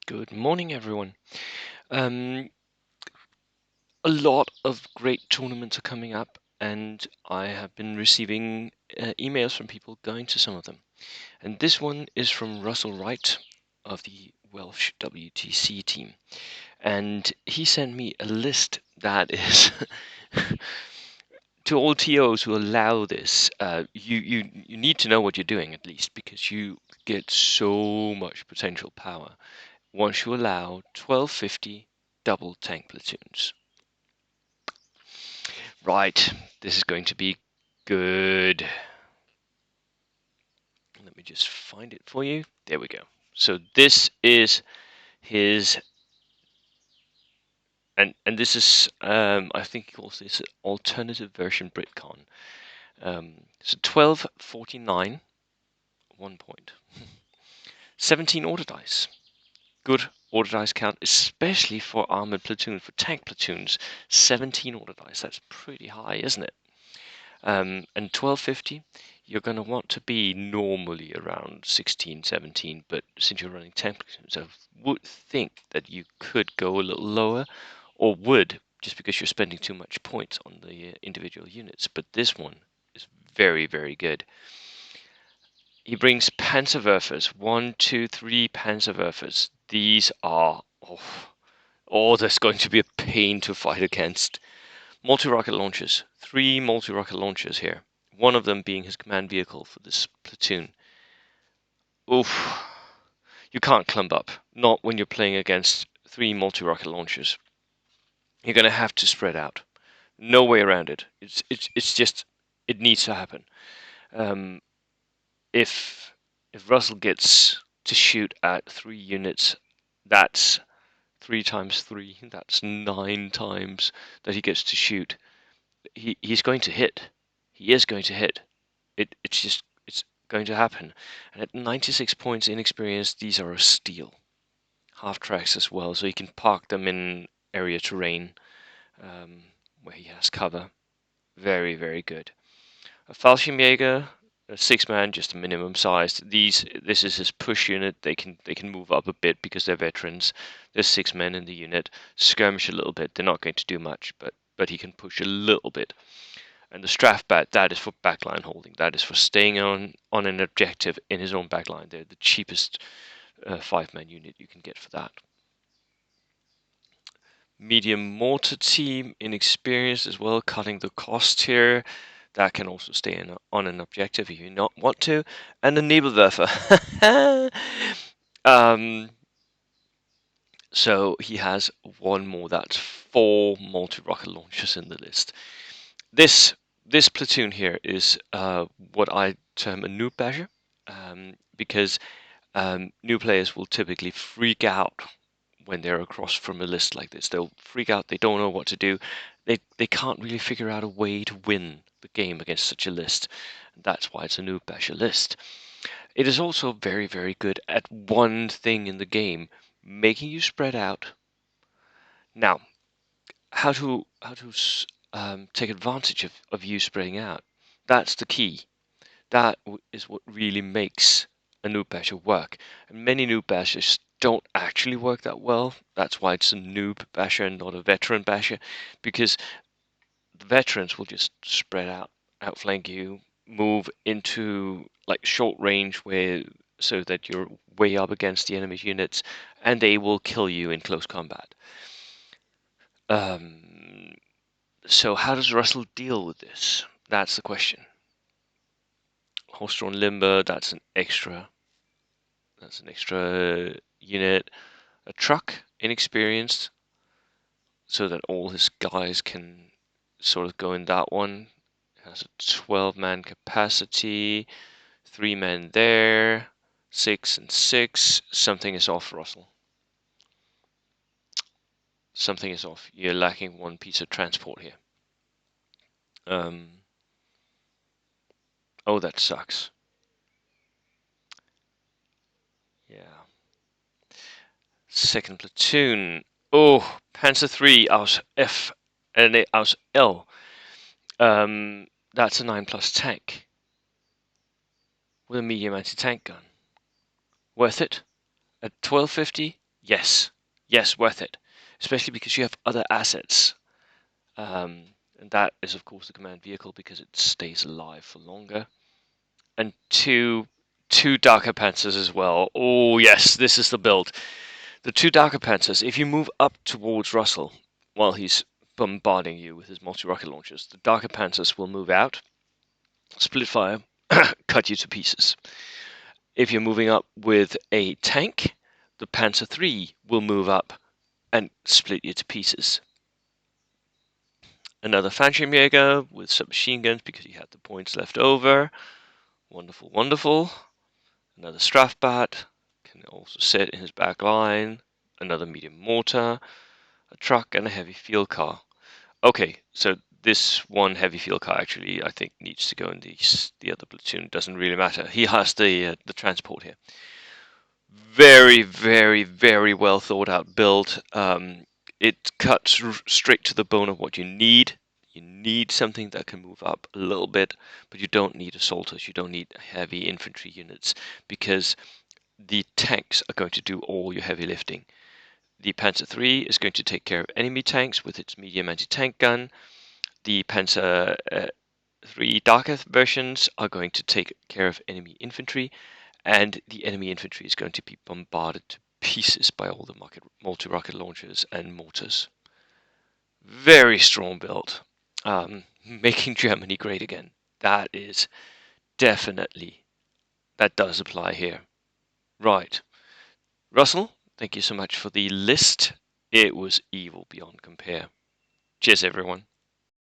Good morning, everyone. Um, a lot of great tournaments are coming up, and I have been receiving emails from people going to some of them. And this one is from Russell Wright of the Welsh WTC team. And he sent me a list that is to all TOs who allow this. You need to know what you're doing at least, because you get so much potential power once you allow 1250 double tank platoons. Right, this is going to be good. Let me just find it for you. There we go. So this is his, and this is, I think he calls this alternative version Britcon. So 1249, 1 point. 17 order dice. Good order dice count, especially for armored platoons, for tank platoons. 17 order dice, that's pretty high, isn't it? And 1250, you're going to want to be normally around 16, 17, but since you're running 10 platoons, I would think that you could go a little lower, or would, just because you're spending too much points on the individual units. But this one is very, very good. He brings Panzerwerfers, 1, 2, 3 Panzerwerfers. These are, that's going to be a pain to fight against. Multi-rocket launchers, 3 multi-rocket launchers here. One of them being his command vehicle for this platoon. Oof. You can't clump up. Not when you're playing against 3 multi-rocket launchers. You're going to have to spread out. No way around it. It's just, it needs to happen. If Russell gets to shoot at 3 units, that's 3 times 3. That's 9 times that he gets to shoot. He's going to hit. He is going to hit. It's going to happen. And at 96 points in experience, these are a steal. Half tracks as well, so you can park them in area terrain where he has cover. Very, very good. A Fallschirmjäger, a 6-man, just a minimum size. This is his push unit. They can move up a bit because they're veterans. There's 6 men in the unit. Skirmish a little bit. They're not going to do much, but he can push a little bit. And the Strafbat, that is for backline holding. That is for staying on an objective in his own backline. They're the cheapest 5-man unit you can get for that. Medium mortar team, inexperienced as well, cutting the cost here. That can also stay on an objective if you not want to. And the Nebelwerfer. So he has one more. That's 4 multi-rocket launchers in the list. This platoon here is what I term a noob basher, because new players will typically freak out when they're across from a list like this. They'll freak out. They don't know what to do. They can't really figure out a way to win the game against such a list. That's why it's a noob basher list. It is also very, very good at one thing in the game, making you spread out. Now, how to take advantage of you spreading out? That's the key. That is what really makes a noob basher work. And many noob bashers don't actually work that well. That's why it's a noob basher and not a veteran basher, because the veterans will just spread out, outflank you, move into like short range so that you're way up against the enemy's units, and they will kill you in close combat. So how does Russell deal with this? That's the question. Horse-drawn limber, that's an extra unit. A truck, inexperienced, so that all his guys can sort of go in that one. It has a 12-man capacity, 3 men there, 6 and 6. Something is off, Russell. Something is off. You're lacking 1 piece of transport here. Oh, that sucks. Yeah. Second platoon. Oh, Panzer III aus F and aus L. That's a 9+ tank with a medium anti-tank gun. Worth it? At 1250, Yes, yes, worth it, especially because you have other assets. And that is, of course, the command vehicle because it stays alive for longer. And two Darker Panzers as well. Oh, yes, this is the build. The two Darker Panzers, if you move up towards Russell while he's bombarding you with his multi-rocket launchers, the Darker Panzers will move out, split fire, cut you to pieces. If you're moving up with a tank, the Panzer III will move up and split you to pieces. Another Fallschirmjäger with submachine guns because he had the points left over. Wonderful, wonderful. Another Strafbat can also sit in his back line. Another medium mortar, a truck, and a heavy field car. Okay, so this one heavy field car actually, I think, needs to go in the other platoon. Doesn't really matter. He has the transport here. Very, very, very well thought out build. It cuts straight to the bone of what you need. You need something that can move up a little bit, but you don't need assaulters. You don't need heavy infantry units because the tanks are going to do all your heavy lifting. The Panzer III is going to take care of enemy tanks with its medium anti-tank gun. The Panzer III Darker versions are going to take care of enemy infantry, and the enemy infantry is going to be bombarded to pieces by all the multi-rocket launchers and mortars. Very strong build. Making Germany great again. That is definitely, that does apply here. Right. Russell, thank you so much for the list. It was evil beyond compare. Cheers, everyone.